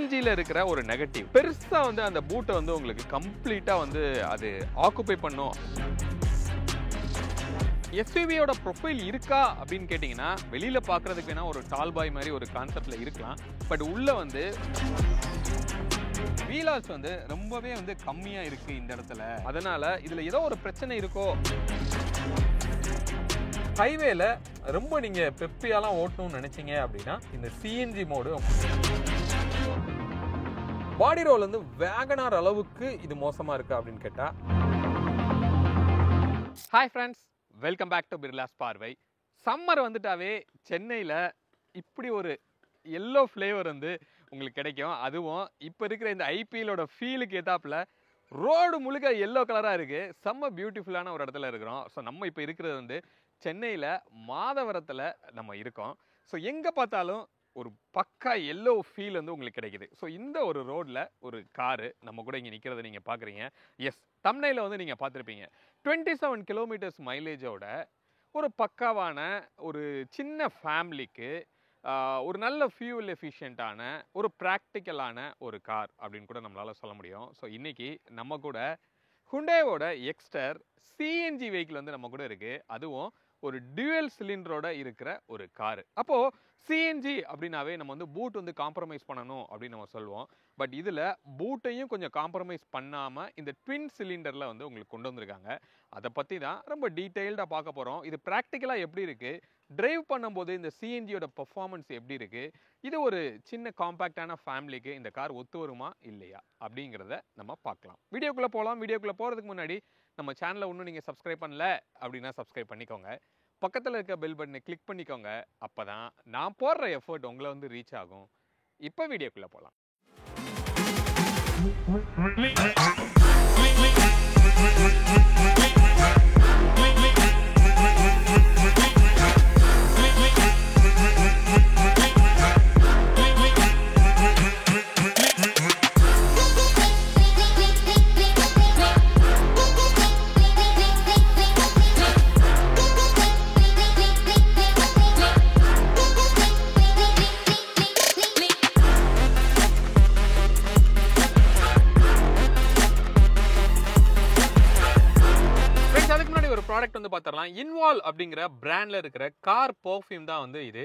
சிஎன்ஜில இருக்கிற ஒரு நெகட்டிவ் பெருசா வந்து அந்த பூட்டை வந்து உங்களுக்கு கம்ப்ளீட்டா வந்து அது ஆக்குபை பண்ணும். எஸ்யூவியோட ப்ரொஃபைல் இருக்கா அப்படின்னு கேட்டிங்கன்னா வெளியில பார்க்கறதுக்கு வேணா ஒரு டால் பாய் மாதிரி ஒரு கான்செப்ட்ல இருக்கலாம். பட் உள்ள வந்து வீலாஸ் வந்து ரொம்பவே வந்து கம்மியா இருக்கு இந்த இடத்துல. அதனால இதுல ஏதோ ஒரு பிரச்சனை இருக்கோ. ஹைவேல ரொம்ப நீங்க பெப்பியாலாம் ஓட்டணும்னு நினைச்சீங்க அப்படின்னா இந்த சிஎன்ஜி மோடு. பாடி ரோல் வந்து வேகனார் அளவுக்கு இது மோசமா இருக்கு அப்படின்னு கேட்டா. Hi friends, welcome back to Birlas Parvai. Summer வந்துட்டாவே சென்னையில் இப்படி ஒரு எல்லோ ஃப்ளேவர் வந்து உங்களுக்கு கிடைக்கும். அதுவும் இப்போ இருக்கிற இந்த ஐபிஎல்லோட ஃபீலுக்கு ஏத்தாப்புல ரோடு முழுக்க எல்லோ கலராக இருக்குது. செம்ம பியூட்டிஃபுல்லான ஒரு இடத்துல இருக்கிறோம். ஸோ நம்ம இப்போ இருக்கிறது வந்து சென்னையில் மாதவரத்தில் நம்ம இருக்கோம். ஸோ எங்கே பார்த்தாலும் ஒரு பக்கா எல்லோ ஃபீல் வந்து உங்களுக்கு கிடைக்குது. ஸோ இந்த ஒரு ரோடில் ஒரு காரு நம்ம கூட இங்கே நிற்கிறத நீங்கள் பார்க்குறீங்க. எஸ், தம்ப்நெயில்ல வந்து நீங்கள் பார்த்துருப்பீங்க. 27 கிலோமீட்டர்ஸ் மைலேஜோட ஒரு பக்காவான ஒரு சின்ன ஃபேமிலிக்கு ஒரு நல்ல ஃபியூல் எஃபிஷியண்ட்டான ஒரு ப்ராக்டிக்கலான ஒரு கார் அப்படின்னு கூட நம்மளால் சொல்ல முடியும். ஸோ இன்றைக்கி நம்ம கூட ஹுண்டாயோட எக்ஸ்டர் சிஎன்ஜி வெஹிக்கிள் வந்து நம்ம கூட இருக்குது. அதுவும் ஒரு டியூவல் சிலிண்டரோட இருக்கிற ஒரு காரு. அப்போது சிஎன்ஜி அப்படின்னாவே நம்ம வந்து பூட் வந்து காம்ப்ரமைஸ் பண்ணணும் அப்படின்னு நம்ம சொல்லுவோம். பட் இதில் பூட்டையும் கொஞ்சம் காம்ப்ரமைஸ் பண்ணாமல் இந்த ட்வின் சிலிண்டரில் வந்து உங்களுக்கு கொண்டு வந்திருக்காங்க. அதை பற்றி தான் ரொம்ப டீட்டெயில்டாக பார்க்க போகிறோம். இது ப்ராக்டிக்கலாக எப்படி இருக்குது, டிரைவ் பண்ணும்போது இந்த சிஎன்ஜியோட பர்ஃபார்மன்ஸ் எப்படி இருக்குது, இது ஒரு சின்ன காம்பேக்டான ஃபேமிலிக்கு இந்த கார் ஒத்து வருமா இல்லையா அப்படிங்கிறத நம்ம பார்க்கலாம். வீடியோக்குள்ளே போகலாம். வீடியோக்குள்ளே போகிறதுக்கு முன்னாடி நம்ம சேனலை இன்னும் நீங்கள் சப்ஸ்கிரைப் பண்ணல அப்படின்னா சப்ஸ்கிரைப் பண்ணிக்கோங்க. பக்கத்தில் இருக்க பெல் பட்டனை கிளிக் பண்ணிக்கோங்க. அப்போ தான் நான் போடுற எஃபர்ட் உங்களை வந்து ரீச் ஆகும். இப்போ வீடியோக்குள்ளே போகலாம். ப்ராடக்ட் வந்து பார்த்தரலாம். இன்வால் அப்படிங்கிற பிராண்ட்ல இருக்கிற கார் பர்ஃப்யூம் தான் வந்து இது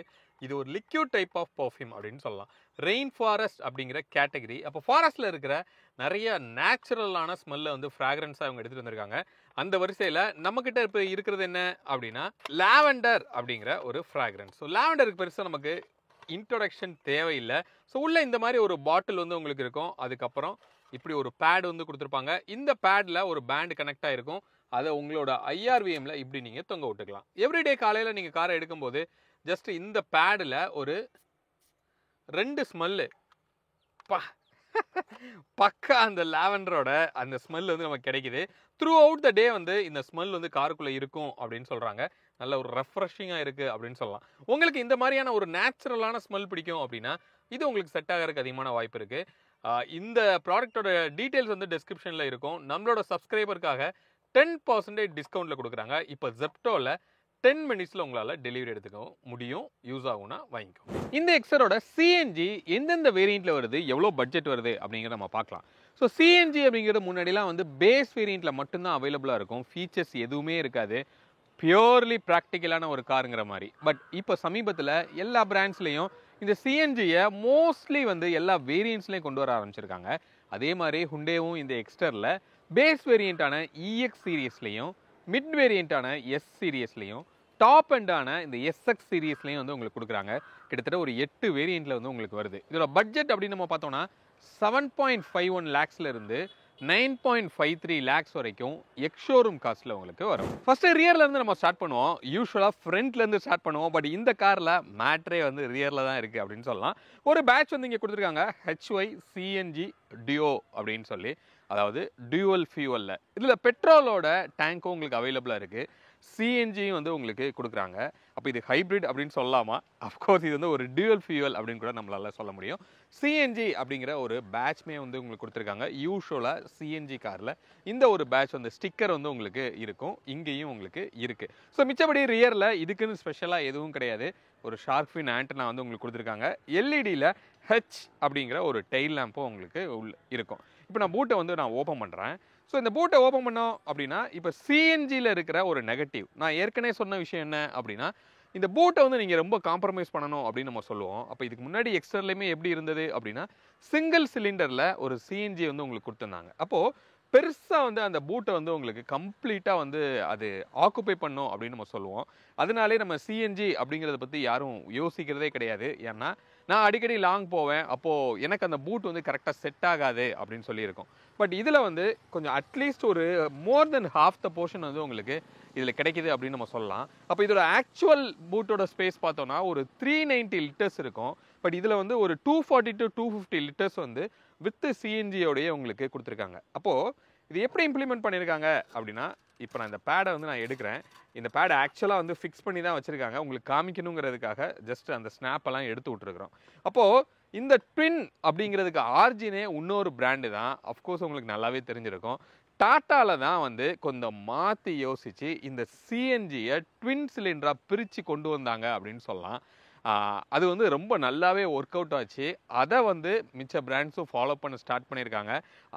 ஒரு லிக்யூட் டைப் ஆஃப் பர்ஃப்யூம் அப்படின்னு சொல்லலாம். ரெயின் ஃபாரஸ்ட் அப்படிங்கிற கேட்டகரி. அப்போ ஃபாரஸ்ட்ல இருக்கிற நிறைய நேச்சுரலான ஸ்மெல்ல வந்து ஃப்ராக்ரன்ஸாக அவங்க எடுத்துகிட்டு வந்திருக்காங்க. அந்த வரிசையில் நம்மக்கிட்ட இப்போ இருக்கிறது என்ன அப்படின்னா லாவெண்டர் அப்படிங்கிற ஒரு ஃப்ராக்ரன்ஸ். ஸோ லாவெண்டருக்கு பெருசாக நமக்கு இன்ட்ரோடக்ஷன் தேவையில்லை. ஸோ உள்ள இந்த மாதிரி ஒரு பாட்டில் வந்து உங்களுக்கு இருக்கும். அதுக்கப்புறம் இப்படி ஒரு பேட் வந்து கொடுத்துருப்பாங்க. இந்த பேடில் ஒரு பேண்ட் கனெக்ட் ஆகிருக்கும். அதை உங்களோட ஐஆர்விஎம்ல இப்படி நீங்கள் தொங்க விட்டுக்கலாம். எவ்ரிடே காலையில் நீங்கள் காரை எடுக்கும்போது ஜஸ்ட் இந்த பேடில் ஒரு 2 ஸ்மெல்லு பக்கா அந்த லாவெண்டரோட அந்த ஸ்மெல் வந்து நமக்கு கிடைக்குது. த்ரூ அவுட் த டே வந்து இந்த ஸ்மெல் வந்து காருக்குள்ளே இருக்கும் அப்படின்னு சொல்கிறாங்க. நல்ல ஒரு ரெஃப்ரெஷிங்காக இருக்குது அப்படின்னு சொல்லலாம். உங்களுக்கு இந்த மாதிரியான ஒரு நேச்சுரலான ஸ்மெல் பிடிக்கும் அப்படின்னா இது உங்களுக்கு செட் ஆகிறதுக்கு அதிகமான வாய்ப்பு இருக்குது. இந்த ப்ராடக்டோட டீட்டெயில்ஸ் வந்து டிஸ்கிரிப்ஷனில் இருக்கும். நம்மளோட சப்ஸ்கிரைபருக்காக 10% டிஸ்கவுண்ட்ல கொடுக்குறாங்க. இப்போ ஜெப்டோல 10 மினிட்ஸ்ல உங்களால டெலிவரி எடுத்துக்க முடியும். யூஸ் ஆகும்னா வாங்கிக்கோ. இந்த எக்ஸரோட சிஎன்ஜி எந்தெந்த வேரியண்ட்ல வருது, எவ்வளோ பட்ஜெட் வருது அப்படிங்கிறத நம்ம பார்க்கலாம். ஸோ சிஎன்ஜி அப்படிங்கிறது முன்னாடிலாம் வந்து பேஸ் வேரியண்ட்ல மட்டும்தான் அவைலபிளாக இருக்கும். ஃபீச்சர்ஸ் எதுவுமே இருக்காது. பியூர்லி ப்ராக்டிக்கலான ஒரு காருங்கிற மாதிரி. பட் இப்போ சமீபத்தில் எல்லா பிராண்ட்ஸ்லையும் இந்த சிஎன்ஜியை மோஸ்ட்லி வந்து எல்லா வேரியண்ட்ஸ்லையும் கொண்டு வர ஆரம்பிச்சிருக்காங்க. அதே மாதிரி ஹுண்டேவும் இந்த எக்ஸ்டரில் பேஸ் வேரியண்ட்டான இஎக்ஸ் சீரியஸ்லையும், மிட் வேரியண்ட்டான எஸ் சீரியஸ்லையும், டாப் எண்டான இந்த எஸ்எக்ஸ் சீரியஸ்லையும் வந்து உங்களுக்கு கொடுக்குறாங்க. கிட்டத்தட்ட ஒரு 8 வேரியண்ட்டில் வந்து உங்களுக்கு வருது. இதோட பட்ஜெட் அப்படின்னு நம்ம பார்த்தோம்னா 7.51 லேக்ஸ்ல இருந்து 9.53 lakhs வரைக்கும் எக்ஸ்ஷோரூம் காஸ்ட்ல உங்களுக்கு வரும். ஃபர்ஸ்ட் ரியர்ல இருந்து நம்ம ஸ்டார்ட் பண்ணுவோம். யூசுவலா ஃப்ரண்ட்ல இருந்து ஸ்டார்ட் பண்ணுவோம். பட் இந்த கார்ல மேட்ரே வந்து ரியர்ல தான் இருக்கு அப்படின்னு சொல்லலாம். ஒரு பேட்ச் வந்து இங்க கொடுத்துருக்காங்க, HY CNG டியோ அப்படின்னு சொல்லி. அதாவது டியூவல் ஃபியூவல்ல. இதுல பெட்ரோலோட டேங்க்கும் உங்களுக்கு அவைலபிளா இருக்கு. சிஎன்ஜியும் வந்து உங்களுக்கு கொடுக்குறாங்க. அப்போ இது ஹைப்ரிட் அப்படின்னு சொல்லலாமா? அஃப்கோர்ஸ் இது வந்து ஒரு டியூவல் ஃபியூவல் அப்படின்னு கூட நம்மளால சொல்ல முடியும். சிஎன்ஜி அப்படிங்கிற ஒரு பேட்ச்மே வந்து உங்களுக்கு கொடுத்துருக்காங்க. யூஷுவலாக சிஎன்ஜி காரில் இந்த ஒரு பேட்ச் வந்து ஸ்டிக்கர் வந்து உங்களுக்கு இருக்கும். இங்கேயும் உங்களுக்கு இருக்குது. ஸோ மிச்சபடி ரியரில் இதுக்குன்னு ஸ்பெஷலாக எதுவும் கிடையாது. ஒரு ஷார்க் ஃபின் ஆண்டனா வந்து உங்களுக்கு கொடுத்துருக்காங்க. எல்இடியில் ஹெச் அப்படிங்கிற ஒரு டெயில் லேம்பும் உங்களுக்கு இருக்கும். இப்போ நான் பூட்டை வந்து நான் ஓப்பன் பண்ணுறேன். ஸோ இந்த பூட்டை ஓப்பன் பண்ணோம் அப்படின்னா இப்போ சிஎன்ஜியில் இருக்கிற ஒரு நெகட்டிவ், நான் ஏற்கனவே சொன்ன விஷயம் என்ன அப்படின்னா, இந்த பூட்டை வந்து நீங்கள் ரொம்ப காம்ப்ரமைஸ் பண்ணணும் அப்படின்னு நம்ம சொல்லுவோம். அப்போ இதுக்கு முன்னாடி எக்ஸ்டர்லையுமே எப்படி இருந்தது அப்படின்னா, சிங்கிள் சிலிண்டரில் ஒரு சிஎன்ஜி வந்து உங்களுக்கு கொடுத்துருந்தாங்க. அப்போது பெருசாக வந்து அந்த பூட்டை வந்து உங்களுக்கு கம்ப்ளீட்டாக வந்து அது ஆக்குப்பை பண்ணும் அப்படின்னு நம்ம சொல்லுவோம். அதனாலே நம்ம சிஎன்ஜி அப்படிங்கிறத பற்றி யாரும் யோசிக்கிறதே கிடையாது. ஏன்னா நான் அடிக்கடி லாங் போவேன், அப்போது எனக்கு அந்த பூட் வந்து கரெக்டாக செட் ஆகாது அப்படின்னு சொல்லியிருக்கோம். பட் இதில் வந்து கொஞ்சம் அட்லீஸ்ட் ஒரு மோர் தென் ஹாஃப் த போர்ஷன் வந்து உங்களுக்கு இதில் கிடைக்கிது அப்படின்னு நம்ம சொல்லலாம். அப்போ இதோட ஆக்சுவல் பூட்டோட ஸ்பேஸ் பார்த்தோன்னா ஒரு 390 லிட்டர்ஸ் இருக்கும். பட் இதில் வந்து ஒரு 240 to 250 லிட்டர்ஸ் வந்து வித் சிஎன்ஜியோடைய உங்களுக்கு கொடுத்துருக்காங்க. அப்போது இது எப்படி இம்ப்ளிமெண்ட் பண்ணியிருக்காங்க அப்படின்னா, இப்போ நான் இந்த பேடை வந்து நான் எடுக்கிறேன். இந்த பேடை ஆக்சுவலாக வந்து ஃபிக்ஸ் பண்ணி தான் வச்சுருக்காங்க, உங்களுக்கு காமிக்கணுங்கிறதுக்காக ஜஸ்ட் அந்த ஸ்னாப்பெல்லாம் எடுத்து விட்டுருக்குறோம். அப்போது இந்த ட்வின் அப்படிங்கிறதுக்கு ஆர்ஜினே இன்னொரு பிராண்டு தான். அஃப்கோர்ஸ் உங்களுக்கு நல்லாவே தெரிஞ்சிருக்கும். டாட்டாவில் தான் வந்து கொஞ்சம் மாற்றி யோசித்து இந்த சிஎன்ஜியை ட்வின் சிலிண்டராக பிரித்து கொண்டு வந்தாங்க அப்படின்னு சொல்லலாம். அது வந்து ரொம்ப நல்லாவே ஒர்க் அவுட் ஆச்சு. அதை வந்து மிச்ச பிராண்ட்ஸும் ஃபாலோ பண்ண ஸ்டார்ட் பண்ணியிருக்காங்க.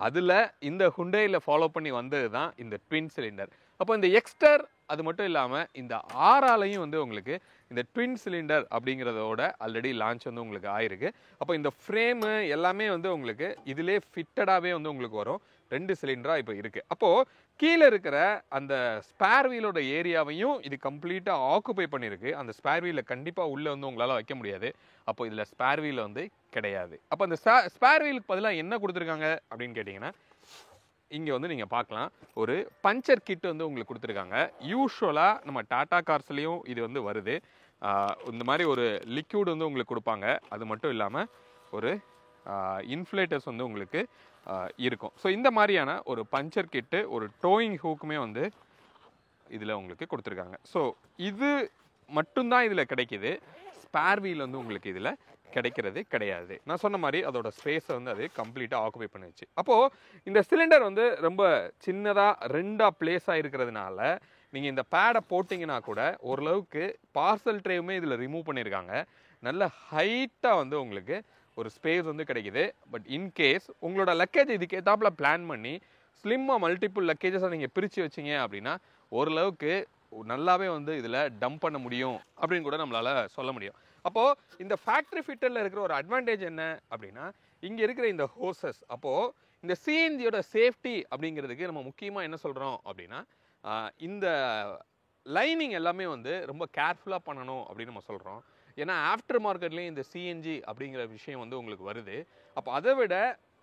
அதில் இந்த ஹுண்டாயில் ஃபாலோ பண்ணி வந்தது தான் இந்த ட்வின் சிலிண்டர். அப்போ இந்த எக்ஸ்டர் அது மட்டும் இல்லாமல் இந்த ஆராலையும் வந்து உங்களுக்கு இந்த ட்வின் சிலிண்டர் அப்படிங்கிறதோட ஆல்ரெடி லான்ச் வந்து உங்களுக்கு ஆயிருக்கு. அப்போ இந்த ஃப்ரேமு எல்லாமே வந்து உங்களுக்கு இதிலே ஃபிட்டடாகவே வந்து உங்களுக்கு வரும். 2 சிலிண்டராக இப்போ இருக்குது. அப்போது கீழே இருக்கிற அந்த ஸ்பேர் வீலோட ஏரியாவையும் இது கம்ப்ளீட்டாக ஆக்குப்பை பண்ணியிருக்கு. அந்த ஸ்பேர் வீலை கண்டிப்பாக உள்ளே வந்து உங்களால் வைக்க முடியாது. அப்போ இதில் ஸ்பேர் வீல் வந்து கிடையாது. அப்போ அந்த ஸ்பேர் வீலுக்கு பதிலாக என்ன கொடுத்துருக்காங்க அப்படின்னு கேட்டிங்கன்னா, இங்கே வந்து நீங்கள் பார்க்கலாம், ஒரு பஞ்சர் கிட் வந்து உங்களுக்கு கொடுத்துருக்காங்க. யூஸ்வலாக நம்ம டாடா கார்ஸ்லேயும் இது வந்து வருது. இந்த மாதிரி ஒரு லிக்யூட் வந்து உங்களுக்கு கொடுப்பாங்க. அது மட்டும் இல்லாமல் ஒரு இன்ஃப்ளேட்டர்ஸ் வந்து உங்களுக்கு இருக்கும். ஸோ இந்த மாதிரியான ஒரு பஞ்சர் கிட்டு, ஒரு டோயிங் ஹூக்குமே வந்து இதில் உங்களுக்கு கொடுத்துருக்காங்க. ஸோ இது மட்டும்தான் இதில் கிடைக்கிது. ஸ்பேர் வீல் வந்து உங்களுக்கு இதில் கிடைக்கிறது கிடையாது. நான் சொன்ன மாதிரி அதோட ஸ்பேஸை வந்து அது கம்ப்ளீட்டாக ஆக்குபை பண்ணிச்சு. அப்போது இந்த சிலிண்டர் வந்து ரொம்ப சின்னதாக 2ஆக பிளேஸ் ஆகிருக்கிறதுனால நீங்கள் இந்த பேடை போட்டிங்கன்னா கூட ஓரளவுக்கு பார்சல் ட்ரேவுமே இதில் ரிமூவ் பண்ணியிருக்காங்க. நல்ல ஹைட்டாக வந்து உங்களுக்கு ஒரு ஸ்பேஸ் வந்து கிடைக்குது. பட் இன்கேஸ் உங்களோட லக்கேஜ் இதுக்கு ஏத்தாப்பில் பிளான் பண்ணி ஸ்லிம்மாக மல்டிபிள் லக்கேஜஸை நீங்கள் பிரித்து வச்சிங்க அப்படின்னா ஓரளவுக்கு நல்லாவே வந்து இதில் டம்ப் பண்ண முடியும் அப்படின்னு கூட நம்மளால் சொல்ல முடியும். அப்போது இந்த ஃபேக்ட்ரி ஃபிட்டரில் இருக்கிற ஒரு அட்வான்டேஜ் என்ன அப்படின்னா, இங்கே இருக்கிற இந்த ஹோசஸ், அப்போது இந்த சிஎன்ஜியோட சேஃப்டி அப்படிங்கிறதுக்கு நம்ம முக்கியமாக என்ன சொல்கிறோம் அப்படின்னா, இந்த லைனிங் எல்லாமே வந்து ரொம்ப கேர்ஃபுல்லாக பண்ணணும் அப்படின்னு நம்ம சொல்கிறோம். ஏன்னா ஆஃப்டர் மார்க்கெட்லேயும் இந்த சிஎன்ஜி அப்படிங்கிற விஷயம் வந்து உங்களுக்கு வருது. அப்போ அதை விட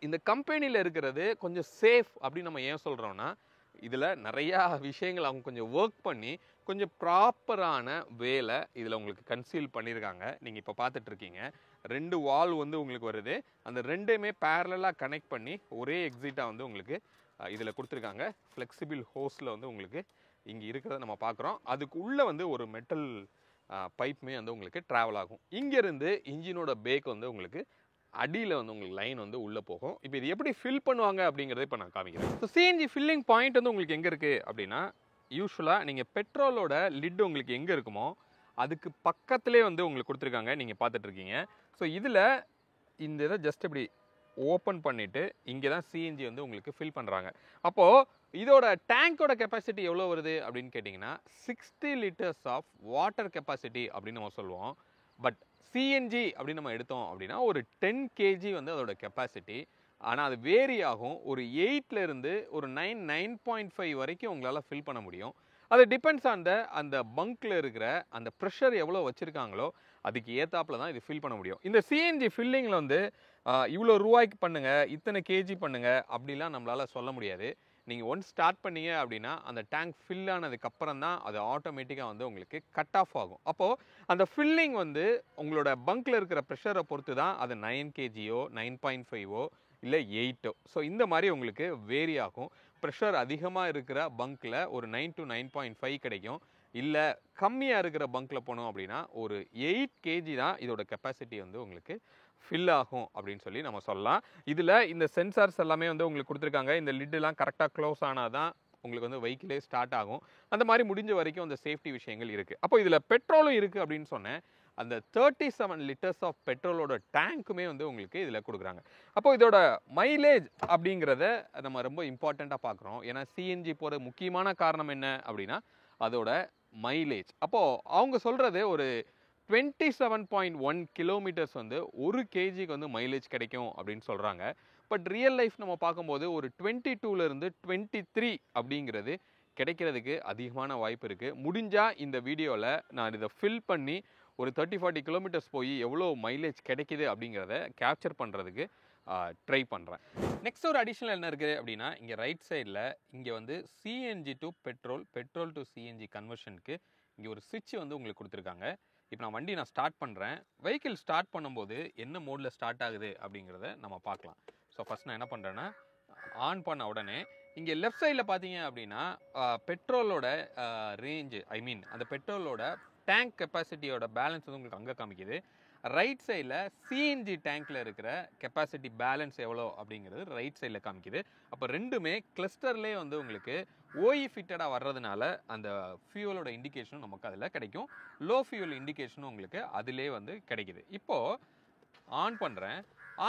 இந்த கம்பெனியில் இருக்கிறது கொஞ்சம் சேஃப் அப்படின்னு நம்ம ஏன் சொல்கிறோன்னா, இதில் நிறையா விஷயங்கள் அவங்க கொஞ்சம் ஒர்க் பண்ணி கொஞ்சம் ப்ராப்பரான வேலை இதில் உங்களுக்கு கன்சீல் பண்ணியிருக்காங்க. நீங்கள் இப்போ பார்த்துட்ருக்கீங்க, 2 வால் வந்து உங்களுக்கு வருது. அந்த 2மே பேரலாக கனெக்ட் பண்ணி ஒரே எக்ஸிட்டாக வந்து உங்களுக்கு இதில் கொடுத்துருக்காங்க. ஃப்ளெக்சிபிள் ஹோஸில் வந்து உங்களுக்கு இங்கே இருக்கிறத நம்ம பார்க்குறோம். அதுக்கு உள்ளே வந்து ஒரு மெட்டல் பைப்புமே வந்து உங்களுக்கு ட்ராவல் ஆகும். இங்கேருந்து இன்ஜினோட பேக் வந்து உங்களுக்கு அடியில் வந்து உங்களுக்கு லைன் வந்து உள்ளே போகும். இப்போ இது எப்படி ஃபில் பண்ணுவாங்க அப்படிங்கிறத இப்போ நான் காமிக்கிறேன். ஸோ சிஎன்ஜி ஃபில்லிங் பாயிண்ட் வந்து உங்களுக்கு எங்கே இருக்குது அப்படின்னா, யூஸ்வலாக நீங்கள் பெட்ரோலோட லிட் உங்களுக்கு எங்கே இருக்குமோ அதுக்கு பக்கத்துலேயே வந்து உங்களுக்கு கொடுத்துருக்காங்க. நீங்கள் பார்த்துட்ருக்கீங்க. ஸோ இதில் இந்த இதை ஜஸ்ட் இப்படி ஓப்பன் பண்ணிவிட்டு இங்கே தான் சிஎன்ஜி வந்து உங்களுக்கு ஃபில் பண்ணுறாங்க. அப்போது இதோட டேங்கோட கெப்பாசிட்டி எவ்வளோ வருது அப்படின்னு கேட்டிங்கன்னா 60 லிட்டர்ஸ் ஆஃப் வாட்டர் கெப்பாசிட்டி அப்படின்னு நம்ம சொல்லுவோம். பட் சிஎன்ஜி அப்படின்னு நம்ம எடுத்தோம் அப்படின்னா ஒரு 10 kg வந்து அதோட கெப்பாசிட்டி. ஆனால் அது வேரி ஆகும். ஒரு 8லேருந்து ஒரு 9.5 வரைக்கும் உங்களால் ஃபில் பண்ண முடியும். அது டிபெண்ட்ஸ் ஆன் அந்த பங்க்கில் இருக்கிற அந்த ப்ரெஷர் எவ்வளோ வச்சுருக்காங்களோ அதுக்கு ஏத்தாப்பில் தான் இது ஃபில் பண்ண முடியும். இந்த சிஎன்ஜி ஃபில்லிங்கில் வந்து இவ்வளோ ரூபாய்க்கு பண்ணுங்கள், இத்தனை கேஜி பண்ணுங்கள் அப்படிலாம் நம்மளால் சொல்ல முடியாது. நீங்கள் ஒன்ஸ் ஸ்டார்ட் பண்ணீங்க அப்படின்னா அந்த டேங்க் ஃபில் ஆனதுக்கப்புறம் தான் அது ஆட்டோமேட்டிக்காக வந்து உங்களுக்கு கட் ஆஃப் ஆகும். அப்போது அந்த ஃபில்லிங் வந்து உங்களோட பங்க்கில் இருக்கிற ப்ரெஷரை பொறுத்து தான் அது 9 kgயோ 9.5ஓ இல்லை 8ஓ. ஸோ இந்த மாதிரி உங்களுக்கு வேரி ஆகும். ப்ரெஷர் அதிகமாக இருக்கிற பங்க்கில் ஒரு 9 to 9.5 கிடைக்கும். இல்லை கம்மியாக இருக்கிற பங்க்கில் போனோம் அப்படின்னா ஒரு 8 kg தான் இதோட கெப்பாசிட்டி வந்து உங்களுக்கு ஃபில் ஆகும் அப்படின்னு சொல்லி நம்ம சொல்லலாம். இதில் இந்த சென்சார்ஸ் எல்லாமே வந்து உங்களுக்கு கொடுத்துருக்காங்க. இந்த லிட்டெலாம் கரெக்டாக க்ளோஸ் ஆனால் தான் உங்களுக்கு வந்து வெஹிக்கிளே ஸ்டார்ட் ஆகும். அந்த மாதிரி முடிஞ்ச வரைக்கும் அந்த சேஃப்டி விஷயங்கள் இருக்குது. அப்போ இதில் பெட்ரோலும் இருக்குது அப்படின்னு சொன்னேன். அந்த 37 லிட்டர்ஸ் ஆஃப் பெட்ரோலோட டேங்க்குமே வந்து உங்களுக்கு இதில் கொடுக்குறாங்க. அப்போ இதோட மைலேஜ் அப்படிங்கிறத நம்ம ரொம்ப இம்பார்ட்டண்ட்டாக பார்க்குறோம். ஏன்னா சிஎன்ஜி போகிற முக்கியமான காரணம் என்ன அப்படின்னா அதோட மைலேஜ். அப்போது அவங்க சொல்கிறது ஒரு 27.1 கிலோமீட்டர்ஸ் வந்து 1 கேஜிக்கு வந்து மைலேஜ் கிடைக்கும் அப்படின்னு சொல்கிறாங்க. பட் ரியல் லைஃப் நம்ம பார்க்கும்போது ஒரு 22லேருந்து 23 அப்படிங்கிறது கிடைக்கிறதுக்கு அதிகமான வாய்ப்பு இருக்குது. முடிஞ்சால் இந்த வீடியோவில் நான் இதை ஃபில் பண்ணி ஒரு 30-40 கிலோமீட்டர்ஸ் போய் எவ்வளோ மைலேஜ் கிடைக்கிது அப்படிங்கிறத கேப்சர் பண்ணுறதுக்கு ட்ரை பண்ணுறேன். நெக்ஸ்ட் ஒரு அடிஷ்னல் என்ன இருக்குது அப்படின்னா இங்கே ரைட் சைடில் இங்கே வந்து CNG to petrol, petrol to CNG கன்வர்ஷனுக்கு இங்கே ஒரு சுவிட்ச் வந்து உங்களுக்கு கொடுத்துருக்காங்க. இப்போ நான் வண்டி ஸ்டார்ட் பண்ணுறேன். வெஹிக்கிள் ஸ்டார்ட் பண்ணும்போது என்ன மோடில் ஸ்டார்ட் ஆகுது அப்படிங்கிறத நம்ம பார்க்கலாம். ஸோ ஃபஸ்ட் நான் என்ன பண்ணுறேன்னா ஆன் பண்ண உடனே இங்கே லெஃப்ட் சைடில் பார்த்தீங்க அப்படின்னா பெட்ரோலோட ரேஞ்சு, ஐ மீன் அந்த பெட்ரோலோட டேங்க் கெப்பாசிட்டியோட பேலன்ஸ் வந்து உங்களுக்கு அங்கே காமிக்குது. ரைட் சைடில் சிஎன்ஜி டேங்க்கில் இருக்கிற கெப்பாசிட்டி பேலன்ஸ் எவ்வளோ அப்படிங்கிறது ரைட் சைடில் காமிக்குது. அப்போ ரெண்டுமே கிளஸ்டர்லேயே வந்து உங்களுக்கு ஓஇ ஃபிட்டடாக வர்றதுனால அந்த ஃபியூவலோட இண்டிகேஷனும் நமக்கு அதில் கிடைக்கும். லோ ஃபியூவல் இண்டிகேஷனும் உங்களுக்கு அதிலே வந்து கிடைக்குது. இப்போது ஆன் பண்ணுறேன்.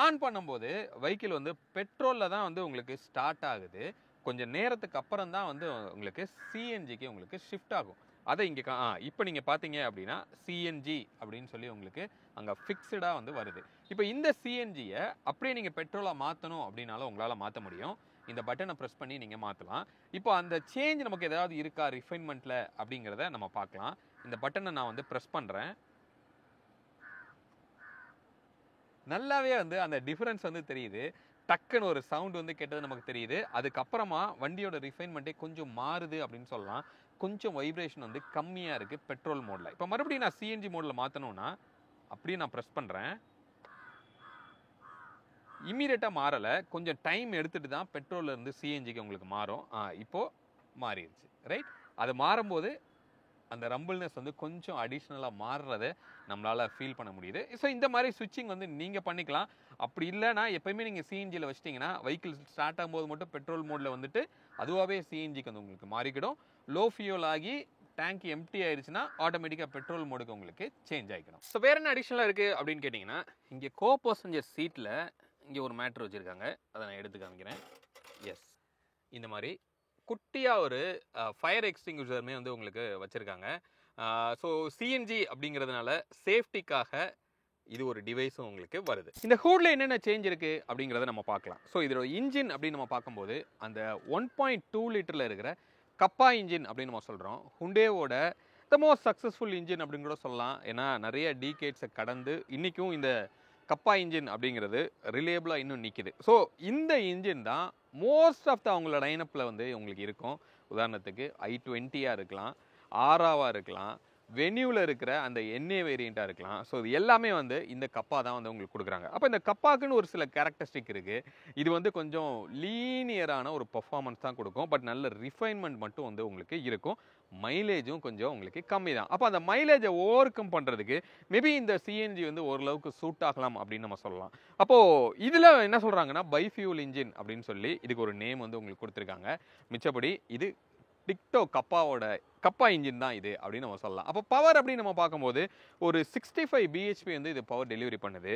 ஆன் பண்ணும்போது வெஹிக்கிள் வந்து பெட்ரோலில் தான் வந்து உங்களுக்கு ஸ்டார்ட் ஆகுது. கொஞ்சம் நேரத்துக்கு அப்புறம் தான் வந்து உங்களுக்கு சிஎன்ஜிக்கு உங்களுக்கு ஷிஃப்ட் ஆகும். அதை இங்கே இப்போ நீங்கள் பார்த்தீங்க அப்படின்னா சிஎன்ஜி அப்படின்னு சொல்லி உங்களுக்கு அங்கே ஃபிக்ஸ்டாக வந்து வருது. இப்போ இந்த சிஎன்ஜியை அப்படியே நீங்கள் பெட்ரோலாக மாற்றணும் அப்படின்னாலும் உங்களால் மாற்ற முடியும். இந்த பட்டனை ப்ரெஸ் பண்ணி நீங்கள் மாற்றலாம். இப்போ அந்த சேஞ்ச் நமக்கு ஏதாவது இருக்கா ரிஃபைன்மெண்ட்டில் அப்படிங்கிறத நம்ம பார்க்கலாம். இந்த பட்டனை நான் வந்து ப்ரெஸ் பண்ணுறேன். நல்லாவே வந்து அந்த டிஃபரன்ஸ் வந்து தெரியுது. டக்குன்னு ஒரு சவுண்ட் வந்து கேட்டது நமக்கு தெரியுது. அதுக்கப்புறமா வண்டியோட ரிஃபைன்மெண்ட்டே கொஞ்சம் மாறுது அப்படின்னு சொல்லலாம். கொஞ்சம் வைப்ரேஷன் வந்து கம்மியாக இருக்குது பெட்ரோல் மோடில். இப்போ மறுபடியும் நான் சிஎன்ஜி மோடில் மாற்றணும்னா அப்படியே நான் ப்ரெஸ் பண்ணுறேன். இம்மீடியட்டாக மாறலை. கொஞ்சம் டைம் எடுத்துகிட்டு தான் பெட்ரோல்லேருந்து சிஎன்ஜிக்கு உங்களுக்கு மாறும். இப்போது மாறிடுச்சு. ரைட். அது மாறும்போது அந்த ரம்பிள்னஸ் வந்து கொஞ்சம் அடிஷ்னலாக மாறுறதை நம்மளால் ஃபீல் பண்ண முடியுது. ஸோ இந்த மாதிரி ஸ்விட்சிங் வந்து நீங்கள் பண்ணிக்கலாம். அப்படி இல்லைனா எப்போயுமே நீங்கள் சிஎன்ஜியில் வச்சிட்டிங்கன்னா வெஹிக்கிள் ஸ்டார்ட் ஆகும்போது மட்டும் பெட்ரோல் மோடில் வந்துட்டு அதுவாகவே சிஎன்ஜிக்கு வந்து உங்களுக்கு மாறிக்கிடும். லோ ஃபியூல் ஆகி டேங்க் எம்டி ஆயிடுச்சுன்னா ஆட்டோமேட்டிக்காக பெட்ரோல் மோடுக்கு உங்களுக்கு சேஞ்ச் ஆகிக்கணும். ஸோ வேறு என்ன அடிஷ்னலாக இருக்குது அப்படின்னு கேட்டிங்கன்னா இங்கே கோ பேசஞ்சர் சீட்டில் இங்கே ஒரு மேட்ரு வச்சுருக்காங்க. அதை நான் எடுத்து காமிக்கிறேன். எஸ், இந்த மாதிரி குட்டியாக ஒரு ஃபயர் எக்ஸ்டிங்யூஷருமே வந்து உங்களுக்கு வச்சுருக்காங்க. ஸோ சிஎன்ஜி அப்படிங்கிறதுனால சேஃப்டிக்காக இது ஒரு டிவைஸும் உங்களுக்கு வருது. இந்த ஹூடில் என்னென்ன சேஞ்ச் இருக்குது அப்படிங்கிறத நம்ம பார்க்கலாம். ஸோ இதோட இன்ஜின் அப்படின்னு நம்ம பார்க்கும்போது அந்த 1.2 லிட்டரில் இருக்கிற கப்பா இன்ஜின் அப்படின்னு நம்ம சொல்கிறோம். ஹுண்டேவோட த மோஸ்ட் சக்ஸஸ்ஃபுல் இன்ஜின் அப்படின்னு கூட சொல்லலாம். ஏன்னா நிறைய டீகேட்ஸை கடந்து இன்றைக்கும் இந்த கப்பா இன்ஜின் அப்படிங்கிறது ரிலேபிளாக இன்னும் நிற்கிது. ஸோ இந்த இன்ஜின் தான் மோஸ்ட் ஆஃப் த அவங்களோட லைனப்பில் வந்து உங்களுக்கு இருக்கும். உதாரணத்துக்கு i20 இருக்கலாம், ஆராவாக இருக்கலாம், வென்யூவில் இருக்கிற அந்த என்ஏ வேரியண்ட்டாக இருக்கலாம். ஸோ இது எல்லாமே வந்து இந்த கப்பா தான் வந்து உங்களுக்கு கொடுக்குறாங்க. அப்போ இந்த கப்பாக்குன்னு ஒரு சில கேரக்டரிஸ்டிக் இருக்குது. இது வந்து கொஞ்சம் லீனியரான ஒரு பர்ஃபார்மன்ஸ் தான் கொடுக்கும். பட் நல்ல ரிஃபைன்மெண்ட் மட்டும் வந்து உங்களுக்கு இருக்கும். மைலேஜும் கொஞ்சம் உங்களுக்கு கம்மி தான். அப்போ அந்த மைலேஜை ஓவர் கம் பண்ணுறதுக்கு மேபி இந்த சிஎன்ஜி வந்து ஓரளவுக்கு சூட் ஆகலாம் அப்படின்னு நம்ம சொல்லலாம். அப்போது இதில் என்ன சொல்கிறாங்கன்னா பைஃபியூல் இன்ஜின் அப்படின்னு சொல்லி இதுக்கு ஒரு நேம் வந்து உங்களுக்கு கொடுத்துருக்காங்க. மிச்சப்படி இது டிக்டோ கப்பா இன்ஜின் தான் இது அப்படின்னு நம்ம சொல்லலாம். அப்போ பவர் அப்படின்னு நம்ம பார்க்கும்போது ஒரு 65 பிஹெச்பி வந்து இது பவர் டெலிவரி பண்ணுது.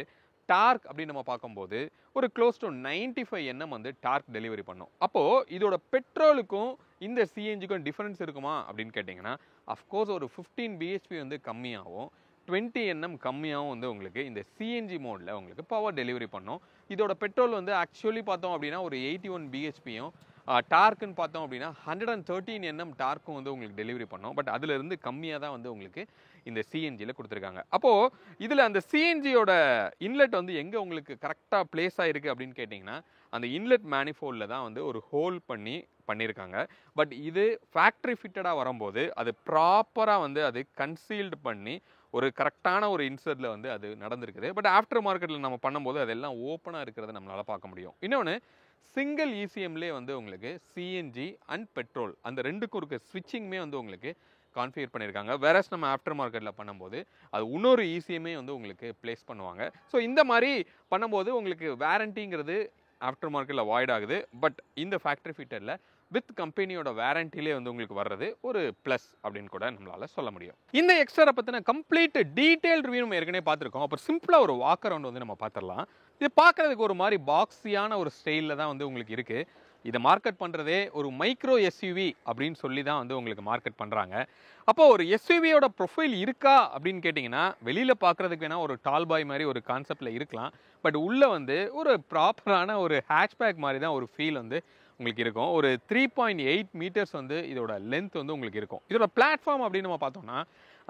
டார்க் அப்படின்னு நம்ம பார்க்கும்போது ஒரு க்ளோஸ் டு 95 Nm வந்து டார்க் டெலிவரி பண்ணும். அப்போது இதோட பெட்ரோலுக்கும் இந்த சிஎன்ஜிக்கும் டிஃபரன்ஸ் இருக்குமா அப்படின்னு கேட்டிங்கன்னா அஃப்கோர்ஸ் ஒரு 15 பிஹெச்பி வந்து கம்மியாகவும் 20 Nm கம்மியாகவும் வந்து உங்களுக்கு இந்த சிஎன்ஜி மோடில் உங்களுக்கு பவர் டெலிவரி பண்ணும். இதோட பெட்ரோல் வந்து ஆக்சுவலி பார்த்தோம் அப்படின்னா ஒரு 81 பிஹெச்பியும் டார்க்குன்னு பார்த்தோம் அப்படின்னா 113 Nm டார்க்கும் வந்து உங்களுக்கு டெலிவரி பண்ணோம். பட் அதிலிருந்து கம்மியாக தான் வந்து உங்களுக்கு இந்த சிஎன்ஜியில் கொடுத்துருக்காங்க. அப்போது இதில் அந்த சிஎன்ஜியோட இன்லெட் வந்து எங்கே உங்களுக்கு கரெக்டாக பிளேஸ் ஆகிருக்கு அப்படின்னு கேட்டிங்கன்னா அந்த இன்லெட் மேனிஃபோல்டில் தான் வந்து ஒரு ஹோல் பண்ணியிருக்காங்க. பட் இது ஃபேக்ட்ரி ஃபிட்டடாக வரும்போது அது ப்ராப்பராக வந்து அது கன்சீல்டு பண்ணி ஒரு கரெக்டான ஒரு இன்சர்ட்டில் வந்து அது நடந்திருக்குது. பட் ஆஃப்டர் மார்க்கெட்டில் நம்ம பண்ணும்போது அதெல்லாம் ஓப்பனாக இருக்கிறத நம்மளால் பார்க்க முடியும். இன்னொன்று சிங்கிள் இசிஎம்லேயே வந்து உங்களுக்கு சிஎன்ஜி அண்ட் பெட்ரோல் அந்த ரெண்டுக்கும் இருக்க ஸ்விட்சிங்குமே வந்து உங்களுக்கு கான்ஃபிகர் பண்ணியிருக்காங்க. வேறஸ் நம்ம ஆஃப்டர் மார்க்கெட்டில் பண்ணும்போது அது இன்னொரு இசிஎம்மே வந்து உங்களுக்கு பிளேஸ் பண்ணுவாங்க. ஸோ இந்த மாதிரி பண்ணும்போது உங்களுக்கு வாரண்டிங்கிறது ஆஃப்டர் மார்க்கெட்டில் வாய்ட் ஆகுது. பட் இந்த ஃபேக்ட்ரி ஃபிட்டரில் வித் கம்பெனியோட வாரண்டிலே வந்து உங்களுக்கு வர்றது ஒரு ப்ளஸ் அப்படின்னு கூட நம்மளால சொல்ல முடியும். இந்த எக்ஸ்டரை பற்றின கம்ப்ளீட் டீட்டெயில் ரிவ்யூ நம்ம ஏற்கனவே பார்த்துருக்கோம். அப்புறம் சிம்பிளாக ஒரு வாக் அரவுண்ட் வந்து நம்ம பார்த்துடலாம். இது பார்க்குறதுக்கு ஒரு மாதிரி பாக்ஸியான ஒரு ஸ்டைலில் தான் வந்து உங்களுக்கு இருக்குது. இதை மார்க்கெட் பண்ணுறதே ஒரு மைக்ரோ எஸ்யூவி அப்படின்னு சொல்லி தான் வந்து உங்களுக்கு மார்க்கெட் பண்ணுறாங்க. அப்போ ஒரு எஸ்யூவியோட ப்ரொஃபைல் இருக்கா அப்படின்னு கேட்டிங்கன்னா, வெளியில் பார்க்குறதுக்கு வேணால் ஒரு டால் பாய் மாதிரி ஒரு கான்செப்டில் இருக்கலாம். பட் உள்ளே வந்து ஒரு ப்ராப்பரான ஒரு ஹேட்ச்பேக் மாதிரி தான் ஒரு ஃபீல் வந்து உங்களுக்கு இருக்கும். ஒரு 3.8 மீட்டர்ஸ் வந்து இதோட லென்த் வந்து உங்களுக்கு இருக்கும். இதோட பிளாட்ஃபார்ம் அப்படின்னு நம்ம பார்த்தோம்னா,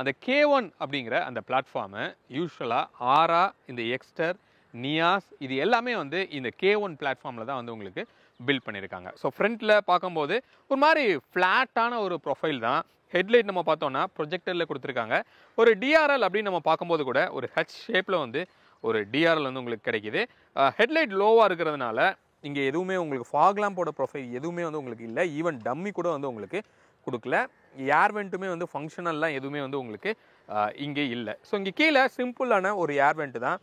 அந்த K1 அப்படிங்கிற அந்த பிளாட்ஃபார்மை யூஸ்வலாக ஆரா, இந்த எக்ஸ்டர், நியாஸ் இது எல்லாமே வந்து இந்த K1 பிளாட்ஃபார்மில் தான் வந்து உங்களுக்கு பில்ட் பண்ணியிருக்காங்க. ஸோ ஃப்ரண்ட்டில் பார்க்கும்போது ஒரு மாதிரி ஃப்ளாட்டான ஒரு ப்ரொஃபைல் தான். ஹெட்லைட் நம்ம பார்த்தோம்னா ப்ரொஜெக்டரில் கொடுத்துருக்காங்க. ஒரு டிஆர்எல் அப்படின்னு நம்ம பார்க்கும்போது கூட ஒரு ஹெச் ஷேப்பில் வந்து ஒரு டிஆர்எல் வந்து உங்களுக்கு கிடைக்கிது. ஹெட்லைட் லோவாக இருக்கிறதுனால இங்கே எதுவுமே உங்களுக்கு ஃபாக் லேம்போட ப்ரொஃபைல் எதுவுமே வந்து உங்களுக்கு இல்லை. ஈவன் டம்மி கூட வந்து உங்களுக்கு கொடுக்கல. ஏர் வெண்ட்டுமே வந்து ஃபங்க்ஷனல்லாம் எதுவுமே வந்து உங்களுக்கு இங்கே இல்லை. ஸோ இங்கே கீழே சிம்பிளான ஒரு ஏர் வெண்ட் தான்.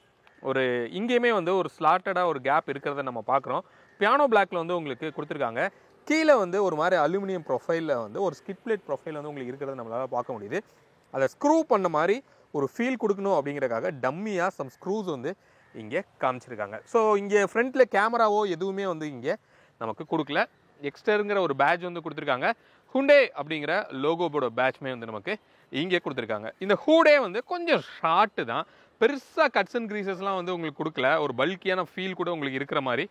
ஒரு இங்கேயுமே வந்து ஒரு ஸ்லாட்டடாக ஒரு கேப் இருக்கிறத நம்ம பார்க்குறோம். பியானோ பிளாக்ல வந்து உங்களுக்கு கொடுத்துருக்காங்க. கீழே வந்து ஒரு மாதிரி அலுமினியம் ப்ரொஃபைலில் வந்து ஒரு ஸ்கிட் பிளேட் ப்ரொஃபைல் வந்து உங்களுக்கு இருக்கிறத நம்மளால் பார்க்க முடியுது. அதை ஸ்க்ரூ பண்ண மாதிரி ஒரு ஃபீல் கொடுக்கணும் அப்படிங்கிறதுக்காக டம்மியாக சம் ஸ்க்ரூஸ் வந்து இங்கே காமிச்சிருக்காங்க. ஸோ இங்கே ஃப்ரண்ட்டில் கேமராவோ எதுவுமே வந்து இங்கே நமக்கு கொடுக்கல. எக்ஸ்டருங்கிற ஒரு பேட்ச் வந்து கொடுத்துருக்காங்க. ஹுண்டே அப்படிங்கிற லோகோவோட பேட்ச்மே வந்து நமக்கு இங்கே கொடுத்துருக்காங்க. இந்த ஹூடே வந்து கொஞ்சம் ஷார்ட்டு தான். பெருசாக கட்ஸ் அண்ட் க்ரீசஸ்லாம் வந்து உங்களுக்கு கொடுக்கல. ஒரு பல்கியான ஃபீல் கூட உங்களுக்கு இருக்கிற மாதிரி